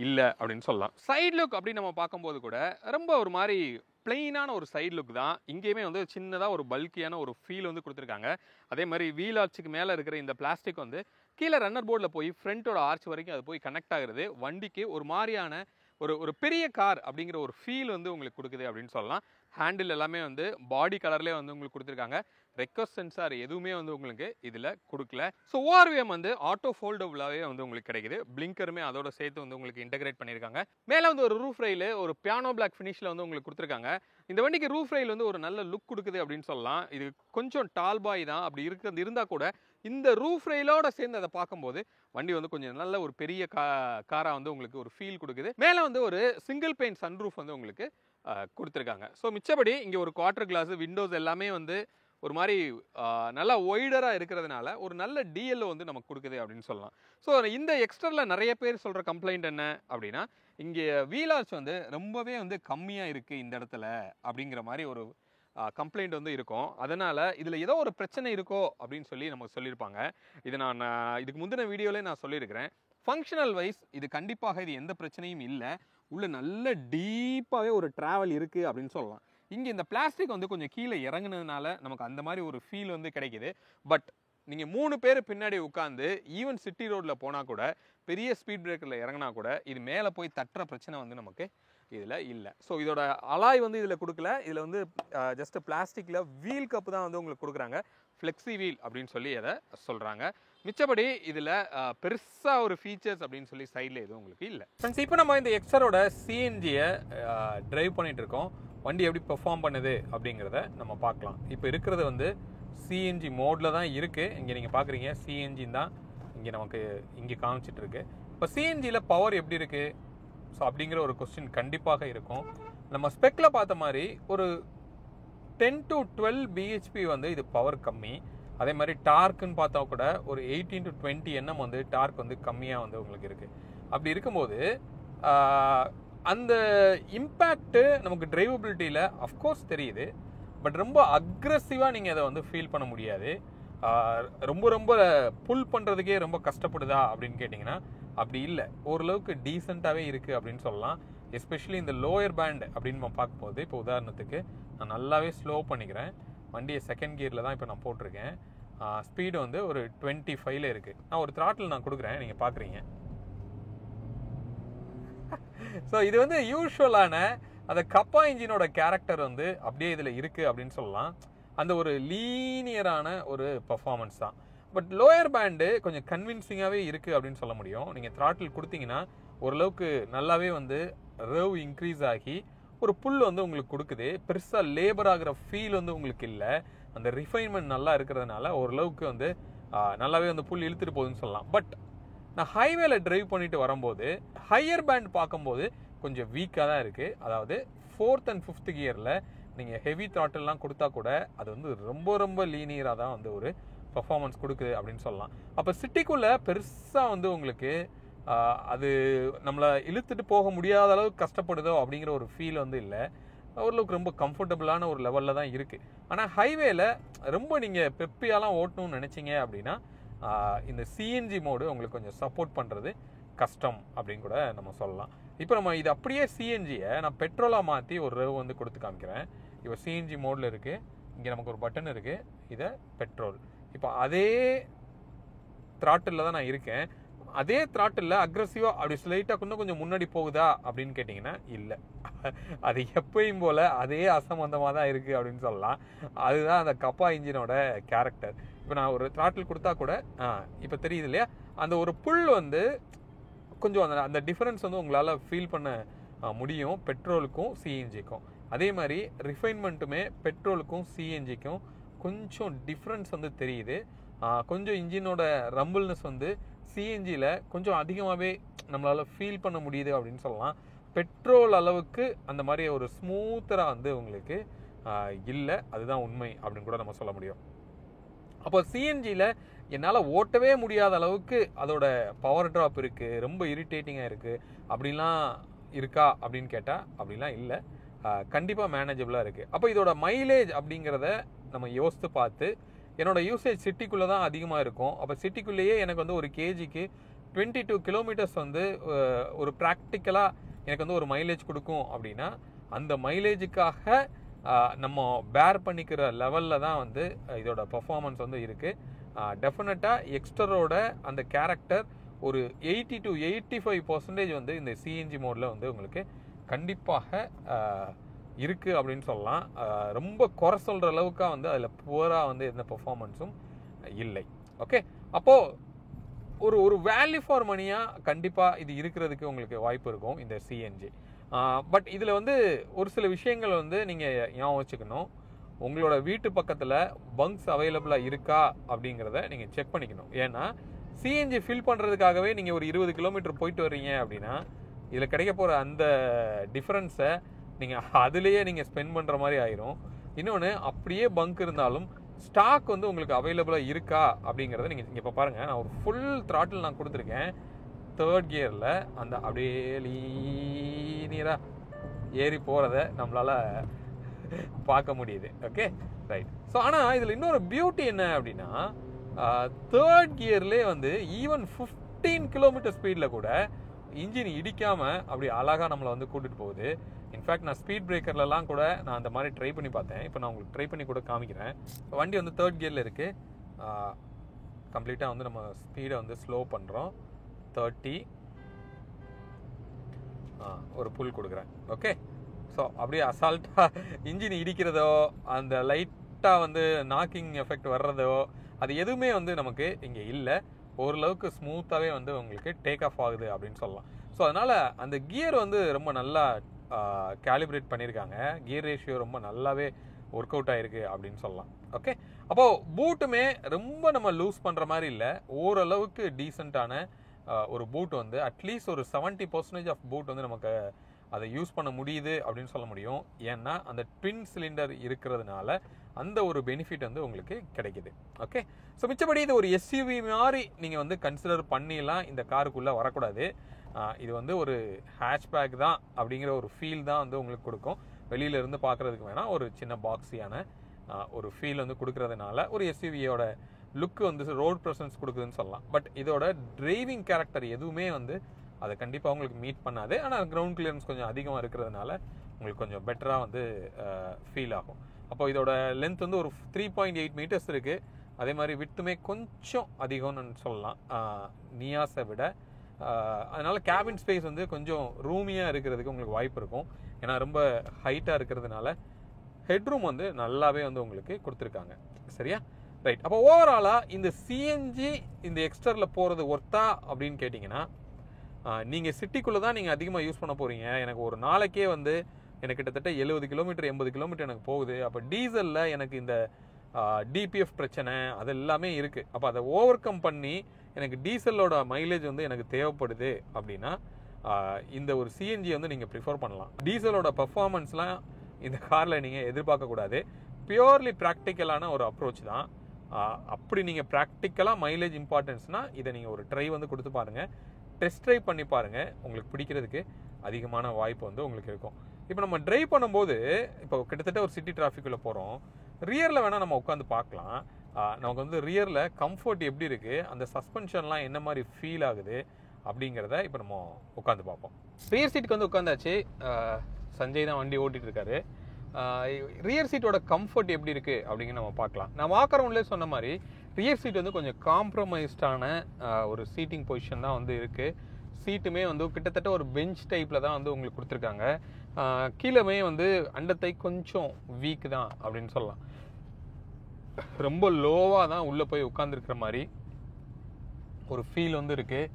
இல்லை அப்படின்னு சொல்லலாம். சைட் லுக் அப்படின்னு நம்ம பார்க்கும்போது கூட ரொம்ப ஒரு மாதிரி பிளெயினான ஒரு சைட் லுக் தான். இங்கேயுமே வந்து சின்னதாக ஒரு பல்கியான ஒரு ஃபீல் வந்து கொடுத்துருக்காங்க. அதே மாதிரி வீல் ஆர்ச்சுக்கு மேலே இருக்கிற இந்த பிளாஸ்டிக் வந்து கீழே ரன்னர் போர்டில் போய் ஃப்ரண்ட்டோட ஆர்ச் வரைக்கும் அது போய் கனெக்ட் ஆகுறது வண்டிக்கு ஒரு மாதிரியான ஒரு பெரிய கார் அப்படிங்கிற ஒரு ஃபீல் வந்து உங்களுக்கு கொடுக்குது அப்படின்னு சொல்லலாம். ஹேண்டில் எல்லாமே வந்து பாடி கலர்லேயே வந்து உங்களுக்கு கொடுத்துருக்காங்க. ரெக்வஸ்ட் சென்சார் எதுவுமே வந்து உங்களுக்கு இதில் கொடுக்கல. ஸோ ஓஆர்விஎம் வந்து ஆட்டோ ஃபோல்டபுளாகவே வந்து உங்களுக்கு கிடைக்குது. பிளிங்கருமே அதோட சேர்த்து வந்து உங்களுக்கு இன்டகிரேட் பண்ணியிருக்காங்க. மேலே வந்து ஒரு ரூஃப் ரெயில் ஒரு பியானோ பிளாக் ஃபினிஷில் வந்து உங்களுக்கு கொடுத்துருக்காங்க. இந்த வண்டிக்கு ரூஃப் ரெயில் வந்து ஒரு நல்ல லுக் கொடுக்குது அப்படின்னு சொல்லலாம். இது கொஞ்சம் டால் பாய் தான். அப்படி இருந்தால் கூட இந்த ரூஃப் ரெயிலோட சேர்ந்து அதை பார்க்கும்போது வண்டி வந்து கொஞ்சம் நல்ல ஒரு பெரிய காராக வந்து உங்களுக்கு ஒரு ஃபீல் கொடுக்குது. மேலே வந்து ஒரு சிங்கிள் பெயின் சன்ரூஃப் வந்து உங்களுக்கு கொடுத்துருக்காங்க. ஸோ மிச்சபடி இங்கே ஒரு குவார்டர் கிளாஸ் விண்டோஸ் எல்லாமே வந்து ஒரு மாதிரி நல்லா ஒய்டராக இருக்கிறதுனால ஒரு நல்ல டிஎல்ஓ வந்து நமக்கு கொடுக்குது அப்படின்னு சொல்லலாம். ஸோ இந்த எக்ஸ்டரில் நிறைய பேர் சொல்கிற கம்ப்ளைண்ட் என்ன அப்படின்னா, இங்கே வீல் ஆர்ச் வந்து ரொம்பவே வந்து கம்மியாக இருக்குது இந்த இடத்துல அப்படிங்கிற மாதிரி ஒரு கம்ப்ளைண்ட் வந்து இருக்கும். அதனால் இதில் ஏதோ ஒரு பிரச்சனை இருக்கோ அப்படின்னு சொல்லி நமக்கு சொல்லியிருப்பாங்க. இது நான் இதுக்கு முந்தின வீடியோவிலே நான் சொல்லியிருக்கிறேன். ஃபங்க்ஷனல் வைஸ் இது கண்டிப்பாக இது எந்த பிரச்சனையும் இல்லை. உள்ள நல்ல டீப்பாகவே ஒரு ட்ராவல் இருக்குது அப்படின்னு சொல்லலாம். இங்கே இந்த பிளாஸ்டிக் வந்து கொஞ்சம் கீழே இறங்குனதுனால நமக்கு அந்த மாதிரி ஒரு ஃபீல் வந்து கிடைக்குது. பட் நீங்கள் 3 பேர் பின்னாடி உட்காந்து ஈவன் சிட்டி ரோட்டில் போனால் கூட பெரிய ஸ்பீட் பிரேக்கரில் இறங்கினா கூட இது மேலே போய் தட்டுற பிரச்சனை வந்து நமக்கு இதில் இல்லை. ஸோ இதோட அலாய் வந்து இதில் கொடுக்கல. இதில் வந்து ஜஸ்ட் பிளாஸ்டிக்கில் வீல் கப்பு தான் வந்து உங்களுக்கு கொடுக்குறாங்க. ஃப்ளெக்ஸி வீல் அப்படின்னு சொல்லி அதை சொல்கிறாங்க. மிச்சபடி இதில் பெருசாக ஒரு ஃபீச்சர்ஸ் அப்படின்னு சொல்லி சைடில் எதுவும் உங்களுக்கு இல்லை. ஃப்ரெண்ட்ஸ், இப்போ நம்ம இந்த எக்ஸரோட சிஎன்ஜியை ட்ரைவ் பண்ணிகிட்டு இருக்கோம். வண்டி எப்படி பெர்ஃபார்ம் பண்ணுது அப்படிங்கிறத நம்ம பார்க்கலாம். இப்போ இருக்கிறது வந்து சிஎன்ஜி மோடில் தான் இருக்குது. இங்கே நீங்கள் பார்க்குறீங்க சிஎன்ஜின் தான் இங்கே நமக்கு இங்கே காமிச்சிட்டு இருக்கு. இப்போ சிஎன்ஜியில் பவர் எப்படி இருக்குது ஸோ அப்படிங்கிற ஒரு கொஸ்டின் கண்டிப்பாக இருக்கும். நம்ம ஸ்பெக்கில் பார்த்த மாதிரி ஒரு 10 to 12 பிஹெச்பி வந்து இது பவர் கம்மி. அதே மாதிரி டார்க்குன்னு பார்த்தா கூட ஒரு 18 to 20 NM வந்து டார்க் வந்து கம்மியாக வந்து உங்களுக்கு இருக்குது. அப்படி இருக்கும்போது அந்த இம்பேக்ட்டு நமக்கு டிரைவபிலிட்டியில் அஃப்கோர்ஸ் தெரியுது. பட் ரொம்ப அக்ரெசிவாக நீங்கள் அதை வந்து ஃபீல் பண்ண முடியாது. ரொம்ப புல் பண்ணுறதுக்கே ரொம்ப கஷ்டப்படுதா அப்படின்னு கேட்டிங்கன்னா அப்படி இல்லை. ஓரளவுக்கு டீசெண்டாகவே இருக்குது அப்படின்னு சொல்லலாம். எஸ்பெஷலி இந்த லோயர் பேண்ட் அப்படின்னு நம்ம பார்க்கும்போது, இப்போ உதாரணத்துக்கு நான் நல்லாவே ஸ்லோ பண்ணிக்கிறேன். வண்டியை செகண்ட் கியரில் தான் இப்போ நான் போட்டிருக்கேன். ஸ்பீடு வந்து ஒரு 25ல் இருக்குது. நான் ஒரு த்ராட்டில் நான் கொடுக்குறேன், நீங்கள் பார்க்குறீங்க. ஸோ இது வந்து யூஸ்வலான அந்த கப்பா இன்ஜினோட கேரக்டர் வந்து அப்படியே இதில் இருக்குது அப்படின்னு சொல்லலாம். அந்த ஒரு லீனியரான ஒரு பர்ஃபார்மன்ஸ் தான். பட் லோயர் பேண்டு கொஞ்சம் கன்வின்சிங்காகவே இருக்குது அப்படின்னு சொல்ல முடியும். நீங்கள் த்ராட்டில் கொடுத்தீங்கன்னா ஓரளவுக்கு நல்லாவே வந்து ரேவ் இன்க்ரீஸ் ஆகி ஒரு புல் வந்து உங்களுக்கு கொடுக்குது. பெருசாக லேபர் ஆகிற ஃபீல் வந்து உங்களுக்கு இல்லை. அந்த ரிஃபைன்மெண்ட் நல்லா இருக்கிறதுனால ஓரளவுக்கு வந்து நல்லாவே வந்து புல் இழுத்துட்டு போகுதுன்னு சொல்லலாம். பட் நான் ஹைவேல டிரைவ் பண்ணிட்டு வரும்போது ஹையர் பேண்ட் பார்க்கும்போது கொஞ்சம் வீக்காக தான் இருக்குது. அதாவது 4th and 5th கியரில் நீங்கள் ஹெவி த்ராட்டில்லாம் கொடுத்தா கூட அது வந்து ரொம்ப ரொம்ப லீனியராக தான் வந்து ஒரு பர்ஃபார்மன்ஸ் கொடுக்குது அப்படின்னு சொல்லலாம். அப்போ சிட்டிக்குள்ளே பெருசாக வந்து உங்களுக்கு அது நம்மளை இழுத்துட்டு போக முடியாத அளவுக்கு கஷ்டப்படுதோ அப்படிங்கிற ஒரு ஃபீல் வந்து இல்லை. ஓரளவுக்கு ரொம்ப கம்ஃபர்டபுளான ஒரு லெவலில் தான் இருக்குது. ஆனால் ஹைவேல ரொம்ப நீங்கள் பெப்பியாலாம் ஓட்டணும்னு நினச்சிங்க அப்படின்னா இந்த சிஎன்ஜி மோடு உங்களுக்கு கொஞ்சம் சப்போர்ட் பண்ணுறது கஷ்டம் அப்படின்னு கூட நம்ம சொல்லலாம். இப்போ நம்ம இது அப்படியே சிஎன்ஜியை நான் பெட்ரோலாக மாற்றி ஒரு ரேவ் வந்து கொடுத்து காமிக்கிறேன். இப்போ சிஎன்ஜி மோடில் இருக்குது, இங்கே நமக்கு ஒரு பட்டன் இருக்குது, இதை பெட்ரோல். இப்போ அதே த்ராட்டில் தான் நான் இருக்கேன். அதே த்ராட்டில் அக்ரெசிவாக அப்படி ஸ்லைட்டாக கொஞ்சம் முன்னாடி போகுதா அப்படின்னு கேட்டிங்கன்னா இல்லை. அது எப்பயும் போல் அதே அசம்பந்தமாக தான் இருக்குது அப்படின்னு சொல்லலாம். அதுதான் அந்த கப்பா இன்ஜினோட கேரக்டர். இப்போ நான் ஒரு த்ராட்டில் கொடுத்தா கூட இப்போ தெரியுது இல்லையா, அந்த ஒரு புல் வந்து கொஞ்சம் அந்த டிஃப்ரென்ஸ் வந்து உங்களால் ஃபீல் பண்ண முடியும் பெட்ரோலுக்கும் சிஎன்ஜிக்கும். அதே மாதிரி ரிஃபைன்மெண்ட்டுமே பெட்ரோலுக்கும் சிஎன்ஜிக்கும் கொஞ்சம் டிஃப்ரென்ஸ் வந்து தெரியுது. கொஞ்சம் இன்ஜினோட ரம்பிள்னஸ் வந்து சிஎன்ஜியில் கொஞ்சம் அதிகமாகவே நம்மளால் ஃபீல் பண்ண முடியுது அப்படின்னு சொல்லலாம். பெட்ரோல் அளவுக்கு அந்த மாதிரி ஒரு ஸ்மூத்தராக வந்து உங்களுக்கு இல்லை, அதுதான் உண்மை அப்படின்னு கூட நம்ம சொல்ல முடியும். அப்போ சிஎன்ஜியில் என்னால் ஓட்டவே முடியாத அளவுக்கு அதோட பவர் ட்ராப் இருக்குது, ரொம்ப இரிட்டேட்டிங்காக இருக்குது அப்படின்லாம் இருக்கா அப்படின்னு கேட்டால் அப்படிலாம் இல்லை. கண்டிப்பாக மேனேஜபிளாக இருக்குது. அப்போ இதோட மைலேஜ் அப்படிங்கிறத நம்ம யோசித்து பார்த்து, என்னோடய யூசேஜ் சிட்டிக்குள்ளே தான் அதிகமாக இருக்கும். அப்போ சிட்டிக்குள்ளேயே எனக்கு வந்து ஒரு கேஜிக்கு 22 கிலோமீட்டர்ஸ் வந்து ஒரு ப்ராக்டிக்கலாக எனக்கு வந்து ஒரு மைலேஜ் கொடுக்கும் அப்படின்னா, அந்த மைலேஜுக்காக நம்ம பேர் பண்ணிக்கிற லெவலில் தான் வந்து இதோட பர்ஃபார்மன்ஸ் வந்து இருக்குது. டெஃபினட்டாக எக்ஸ்டரோட அந்த கேரக்டர் ஒரு 80 to 85% வந்து இந்த சிஎன்ஜி மோடில் வந்து உங்களுக்கு கண்டிப்பாக இருக்குது அப்படின்னு சொல்லலாம். ரொம்ப குறை சொல்கிற அளவுக்காக வந்து அதில் புவராக வந்து எந்த பர்ஃபார்மன்ஸும் இல்லை. ஓகே, அப்போது ஒரு வேல்யூ ஃபார் மணியாக கண்டிப்பாக இது இருக்கிறதுக்கு உங்களுக்கு வாய்ப்பு இருக்கும் இந்த சிஎன்ஜி. பட் இதில் வந்து ஒரு சில விஷயங்கள் வந்து நீங்கள் ஞாபகம் வச்சுக்கணும். உங்களோட வீட்டு பக்கத்தில் பங்க்ஸ் அவைலபிளாக இருக்கா அப்படிங்கிறத நீங்கள் செக் பண்ணிக்கணும். ஏன்னா சிஎன்ஜி ஃபில் பண்ணுறதுக்காகவே நீங்கள் ஒரு 20 கிலோமீட்டர் போயிட்டு வர்றீங்க அப்படின்னா இதில் கிடைக்க போகிற அந்த டிஃப்ரென்ஸை நீங்கள் அதுலேயே நீங்கள் ஸ்பெண்ட் பண்ணுற மாதிரி ஆயிரும். இன்னொன்று, அப்படியே பங்க் இருந்தாலும் ஸ்டாக் வந்து உங்களுக்கு அவைலபிளாக இருக்கா அப்படிங்கிறத நீங்கள் இப்போ பாருங்கள். நான் ஒரு ஃபுல் த்ராட்டில் நான் கொடுத்துருக்கேன். 3rd கியரில் அந்த அப்படியே லீனியராக ஏறி போகிறத நம்மளால் பார்க்க முடியுது. Okay, right. ஸோ ஆனால் இதில் இன்னொரு பியூட்டி என்ன அப்படின்னா, 3rd கியர்லேயே வந்து ஈவன் 15 கிலோமீட்டர் ஸ்பீடில் கூட இன்ஜின் இடிக்காமல் அப்படி அழகாக நம்மளை வந்து கூட்டிகிட்டு போகுது. இன்ஃபேக்ட் நான் ஸ்பீட் பிரேக்கர்லலாம் கூட நான் அந்த மாதிரி ட்ரை பண்ணி பார்த்தேன். இப்போ நான் உங்களுக்கு ட்ரை பண்ணி கூட காமிக்கிறேன். வண்டி வந்து 3rd கியரில் இருக்குது. கம்ப்ளீட்டாக வந்து நம்ம ஸ்பீடை வந்து ஸ்லோ பண்ணுறோம். 30 ஒரு புல் கொடுக்குறேன். ஓகே, ஸோ அப்படியே அசால்ட்டாக இன்ஜின் இடிக்கிறதோ அந்த லைட்டாக வந்து நாக்கிங் எஃபெக்ட் வர்றதோ அது எதுவுமே வந்து நமக்கு இங்கே இல்லை. ஓரளவுக்கு ஸ்மூத்தாகவே வந்து உங்களுக்கு டேக் ஆஃப் ஆகுது அப்படின்னு சொல்லலாம். ஸோ அதனால் அந்த கியர் வந்து ரொம்ப நல்லா கேலிப்ரேட் பண்ணியிருக்காங்க. கியர் ரேஷியோ ரொம்ப நல்லாவே ஒர்க் அவுட் ஆகிருக்கு அப்படின்னு சொல்லலாம். ஓகே, அப்போது பூட்டுமே ரொம்ப நம்ம லூஸ் பண்ணுற மாதிரி இல்லை. ஓரளவுக்கு டீசெண்டான ஒரு பூட் வந்து அட்லீஸ்ட் ஒரு 70% ஆஃப் பூட் வந்து நமக்கு அதை யூஸ் பண்ண முடியுது அப்படின்னு சொல்ல முடியும். ஏன்னா அந்த ட்வின் சிலிண்டர் இருக்கிறதுனால அந்த ஒரு பெனிஃபிட் வந்து உங்களுக்கு கிடைக்குது. ஓகே, ஸோ மிச்சப்படி இது ஒரு எஸ்யூவி மாதிரி நீங்கள் வந்து கன்சிடர் பண்ணிலாம் இந்த காருக்குள்ளே வரக்கூடாது. இது வந்து ஒரு ஹேட்ச்பேக் தான் அப்படிங்கிற ஒரு ஃபீல் தான் வந்து உங்களுக்கு கொடுக்கும். வெளியிலேருந்து பார்க்குறதுக்கு வேணால் ஒரு சின்ன பாக்ஸியான ஒரு ஃபீல் வந்து கொடுக்கறதுனால ஒரு எஸ்யூவியோட லுக்கு வந்து ரோட் ப்ரெசன்ஸ் கொடுக்குதுன்னு சொல்லலாம். பட் இதோட டிரைவிங் கேரக்டர் எதுவுமே வந்து அதை கண்டிப்பாக உங்களுக்கு மீட் பண்ணாது. ஆனால் கிரவுண்ட் கிளியரன்ஸ் கொஞ்சம் அதிகமாக இருக்கிறதுனால உங்களுக்கு கொஞ்சம் பெட்டராக வந்து ஃபீல் ஆகும். அப்போ இதோட லென்த் வந்து ஒரு 3.8 மீட்டர்ஸ் இருக்குது. அதே மாதிரி விட்டுமே கொஞ்சம் அதிகம்னு சொல்லலாம் நியாஸை விட. அதனால் கேபின் ஸ்பேஸ் வந்து கொஞ்சம் ரூமியாக இருக்கிறதுக்கு உங்களுக்கு வாய்ப்பு இருக்கும். ஏன்னா ரொம்ப ஹைட்டாக இருக்கிறதுனால ஹெட்ரூம் வந்து நல்லாவே வந்து உங்களுக்கு கொடுத்துருக்காங்க. சரியா, ரைட். அப்போ ஓவராலாக இந்த சிஎன்ஜி இந்த எக்ஸ்டரில் போகிறது ஒர்த்தா அப்படின்னு கேட்டிங்கன்னா, நீங்கள் சிட்டிக்குள்ளே தான் நீங்கள் அதிகமாக யூஸ் பண்ண போகிறீங்க. எனக்கு ஒரு நாளைக்கே வந்து எனக்கு கிட்டத்தட்ட 70 கிலோமீட்டர் 80 கிலோமீட்டர் எனக்கு போகுது. அப்போ டீசலில் எனக்கு இந்த டிபிஎஃப் பிரச்சனை அது எல்லாமே இருக்குது. அப்போ அதை ஓவர் கம் பண்ணி எனக்கு டீசலோட மைலேஜ் வந்து எனக்கு தேவைப்படுது அப்படின்னா இந்த ஒரு சிஎன்ஜி வந்து நீங்கள் ப்ரிஃபர் பண்ணலாம். டீசலோட பர்ஃபார்மன்ஸ்லாம் இந்த காரில் நீங்கள் எதிர்பார்க்கக்கூடாது. பியூர்லி ப்ராக்டிக்கலான ஒரு அப்ரோச் தான். அப்படி நீங்கள் ப்ராக்டிக்கலாக மைலேஜ் இம்பார்ட்டன்ஸ்னால் இதை நீங்கள் ஒரு ட்ரை வந்து கொடுத்து பாருங்கள், டெஸ்ட் ட்ரைவ் பண்ணி பாருங்கள். உங்களுக்கு பிடிக்கிறதுக்கு அதிகமான வாய்ப்பு வந்து உங்களுக்கு இருக்கும். இப்போ நம்ம ட்ரைவ் பண்ணும்போது இப்போ கிட்டத்தட்ட ஒரு சிட்டி டிராஃபிக்குள்ளே போகிறோம், ரியரில் வேணால் நம்ம உட்காந்து பார்க்கலாம். நமக்கு வந்து ரியரில் கம்ஃபர்ட் எப்படி இருக்குது, அந்த சஸ்பென்ஷன்லாம் என்ன மாதிரி ஃபீல் ஆகுது அப்படிங்கிறத இப்போ நம்ம உட்காந்து பார்ப்போம். ரியர் சீட்டுக்கு வந்து உட்காந்தாச்சு. சஞ்சய் தான் வண்டி ஓட்டிகிட்டு இருக்காரு. ரியர் சீட்டோட கம்ஃபர்ட் எப்படி இருக்குது அப்படிங்கிற நம்ம பார்க்கலாம். நான் வாக்கரவுண்ட்லேயே சொன்ன மாதிரி ரியர் சீட் வந்து கொஞ்சம் காம்ப்ரமைஸ்டான ஒரு சீட்டிங் பொசிஷன் தான் வந்து இருக்குது. சீட்டுமே வந்து கிட்டத்தட்ட ஒரு பெஞ்ச் டைப்பில் தான் வந்து உங்களுக்கு கொடுத்துருக்காங்க. கீழே வந்து அண்டத்தை கொஞ்சம் வீக் தான் அப்படின்னு சொல்லலாம். ரொம்ப லோவாக தான் உள்ளே போய் உட்காந்துருக்கிற மாதிரி ஒரு ஃபீல் வந்து இருக்குது.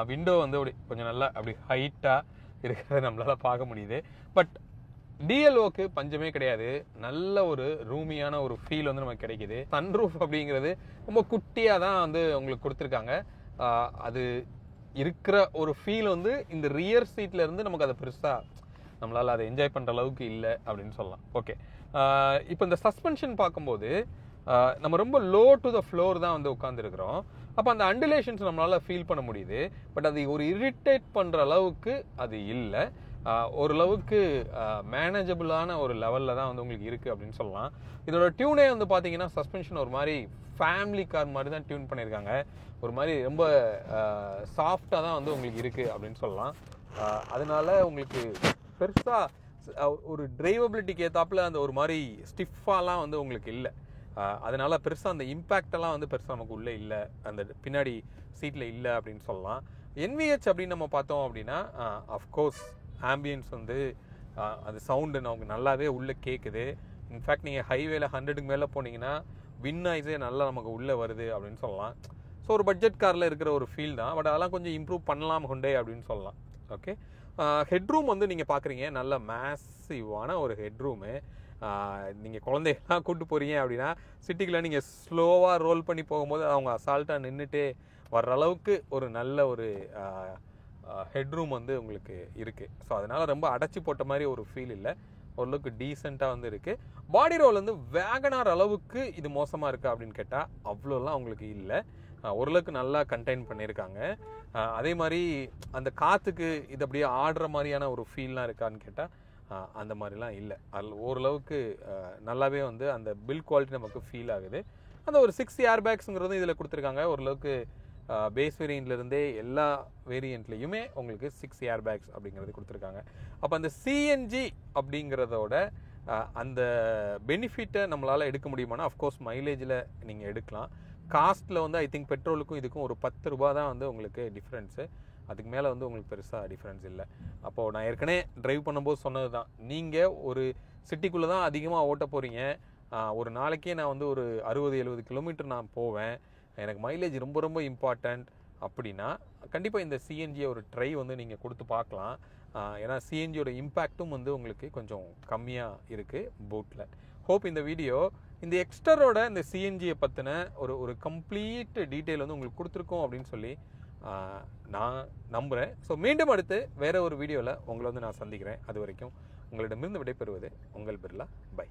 விண்டோ வந்து அப்படி கொஞ்சம் நல்லா அப்படி ஹைட்டாக இருக்கிறத நம்மளால் பார்க்க முடியுது. பட் டிஎல்ஓக்கு பஞ்சமே கிடையாது. நல்ல ஒரு ரூமியான ஒரு ஃபீல் வந்து நமக்கு கிடைக்குது. சன்ரூஃப் அப்படிங்கிறது ரொம்ப குட்டியாக தான் வந்து உங்களுக்கு கொடுத்துருக்காங்க. அது இருக்கிற ஒரு ஃபீல் வந்து இந்த ரியர் சீட்டில் இருந்து நமக்கு அதை பெருசாக நம்மளால் அதை என்ஜாய் பண்ணுற அளவுக்கு இல்லை அப்படின்னு சொல்லலாம். ஓகே, இப்போ இந்த சஸ்பென்ஷன் பார்க்கும்போது நம்ம ரொம்ப லோ டு த ஃப்ளோர் தான் வந்து உட்காந்துருக்குறோம். அப்போ அந்த அண்டுலேஷன்ஸ் நம்மளால் ஃபீல் பண்ண முடியுது. பட் அது ஒரு இரிட்டேட் பண்ணுற அளவுக்கு அது இல்லை. ஓரளவுக்கு மேனேஜபிளான ஒரு லெவலில் தான் வந்து உங்களுக்கு இருக்குது அப்படின்னு சொல்லலாம். இதோட டியூனே வந்து பார்த்தீங்கன்னா சஸ்பென்ஷன் ஒரு மாதிரி ஃபேமிலி கார் மாதிரி தான் டியூன் பண்ணியிருக்காங்க. ஒரு மாதிரி ரொம்ப சாஃப்டாக தான் வந்து உங்களுக்கு இருக்குது அப்படின்னு சொல்லலாம். அதனால உங்களுக்கு பெருசாக ஒரு டிரைவபிலிட்டிக்கு ஏற்றாப்புல அந்த ஒரு மாதிரி ஸ்டிஃபாலாம் வந்து உங்களுக்கு இல்லை. அதனால பெருசாக அந்த இம்பேக்டெல்லாம் வந்து பெருசாக நமக்கு உள்ளே இல்லை, அந்த பின்னாடி சீட்டில் இல்லை அப்படின்னு சொல்லலாம். என்விஹெச் அப்படின்னு நம்ம பார்த்தோம் அப்படின்னா அஃப்கோர்ஸ் ஆம்பியன்ஸ் வந்து அது சவுண்டு நமக்கு நல்லாவே உள்ளே கேட்குது. இன்ஃபேக்ட் நீங்கள் ஹைவேல 100க்கு மேலே போனீங்கன்னா வின் நாய்ஸே நல்லா நமக்கு உள்ளே வருது அப்படின்னு சொல்லலாம். ஸோ ஒரு பட்ஜெட் காரில் இருக்கிற ஒரு ஃபீல் தான். பட் அதெல்லாம் கொஞ்சம் இம்ப்ரூவ் பண்ணலாம் ஹுண்டை அப்படின்னு சொல்லலாம். ஓகே, ஹெட்ரூம் வந்து நீங்கள் பார்க்குறீங்க, நல்ல மேசிவான ஒரு ஹெட்ரூமு. நீங்கள் குழந்தைகள்லாம் கூப்பிட்டு போகிறீங்க அப்படின்னா சிட்டிக்குள்ளே நீங்கள் ஸ்லோவாக ரோல் பண்ணி போகும்போது அவங்க அசால்ட்டாக நின்றுட்டு வர்ற அளவுக்கு ஒரு நல்ல ஒரு ஹெட்ரூம் வந்து உங்களுக்கு இருக்குது. ஸோ அதனால் ரொம்ப அடைச்சி போட்ட மாதிரி ஒரு ஃபீல் இல்லை, ஓரளவுக்கு டீசெண்டாக வந்து இருக்குது. பாடி ரோல் வந்து வேகனார் அளவுக்கு இது மோசமாக இருக்கா அப்படின்னு கேட்டால் அவ்வளோலாம் உங்களுக்கு இல்லை. ஓரளவுக்கு நல்லா கண்டெயின் பண்ணியிருக்காங்க. அதே மாதிரி அந்த காற்றுக்கு இது அப்படியே ஆடுற மாதிரியான ஒரு ஃபீல்லாம் இருக்கான்னு கேட்டால் அந்த மாதிரிலாம் இல்லை. அதில் ஓரளவுக்கு நல்லாவே வந்து அந்த பில் குவாலிட்டி நமக்கு ஃபீல் ஆகுது. அந்த ஒரு 6 ஏர் பேக்ஸுங்கிறதும் இதில் கொடுத்துருக்காங்க. ஓரளவுக்கு பேஸ் வேரியண்ட்லேருந்தே எல்லா வேரியண்ட்லேயுமே உங்களுக்கு 6 ஏர் பேக்ஸ் அப்படிங்கிறது கொடுத்துருக்காங்க. அப்போ அந்த சிஎன்ஜி அப்படிங்கிறதோட அந்த பெனிஃபிட்டை நம்மளால் எடுக்க முடியுமானா அஃப்கோர்ஸ் மைலேஜில் நீங்கள் எடுக்கலாம். காஸ்ட்டில் வந்து ஐ திங்க் பெட்ரோலுக்கும் இதுக்கும் ஒரு 10 ரூபா தான் வந்து உங்களுக்கு டிஃப்ரென்ஸு. அதுக்கு மேலே வந்து உங்களுக்கு பெருசாக டிஃப்ரென்ஸ் இல்லை. அப்போது நான் ஏற்கனவே ட்ரைவ் பண்ணும்போது சொன்னது தான், நீங்கள் ஒரு சிட்டிக்குள்ளே தான் அதிகமாக ஓட்ட போகிறீங்க, ஒரு நாளைக்கே நான் வந்து ஒரு 60-70 கிலோமீட்டர் நான் போவேன், எனக்கு மைலேஜ் ரொம்ப ரொம்ப இம்பார்ட்டண்ட் அப்படின்னா கண்டிப்பாக இந்த சிஎன்ஜியை ஒரு ட்ரை வந்து நீங்கள் கொடுத்து பார்க்கலாம். ஏன்னா சிஎன்ஜியோட இம்பேக்டும் வந்து உங்களுக்கு கொஞ்சம் கம்மியாக இருக்குது பூட்டில். ஹோப் இந்த வீடியோ இந்த எக்ஸ்டரோட இந்த சிஎன்ஜியை பற்றின ஒரு கம்ப்ளீட் டீட்டெயில் வந்து உங்களுக்கு கொடுத்துருக்கோம் அப்படின்னு சொல்லி நான் நம்புகிறேன். ஸோ மீண்டும் அடுத்து வேறு ஒரு வீடியோவில் உங்களை வந்து நான் சந்திக்கிறேன். அது வரைக்கும் உங்களிடமிருந்து விடைபெறுவது உங்கள் பிர்லா. பை.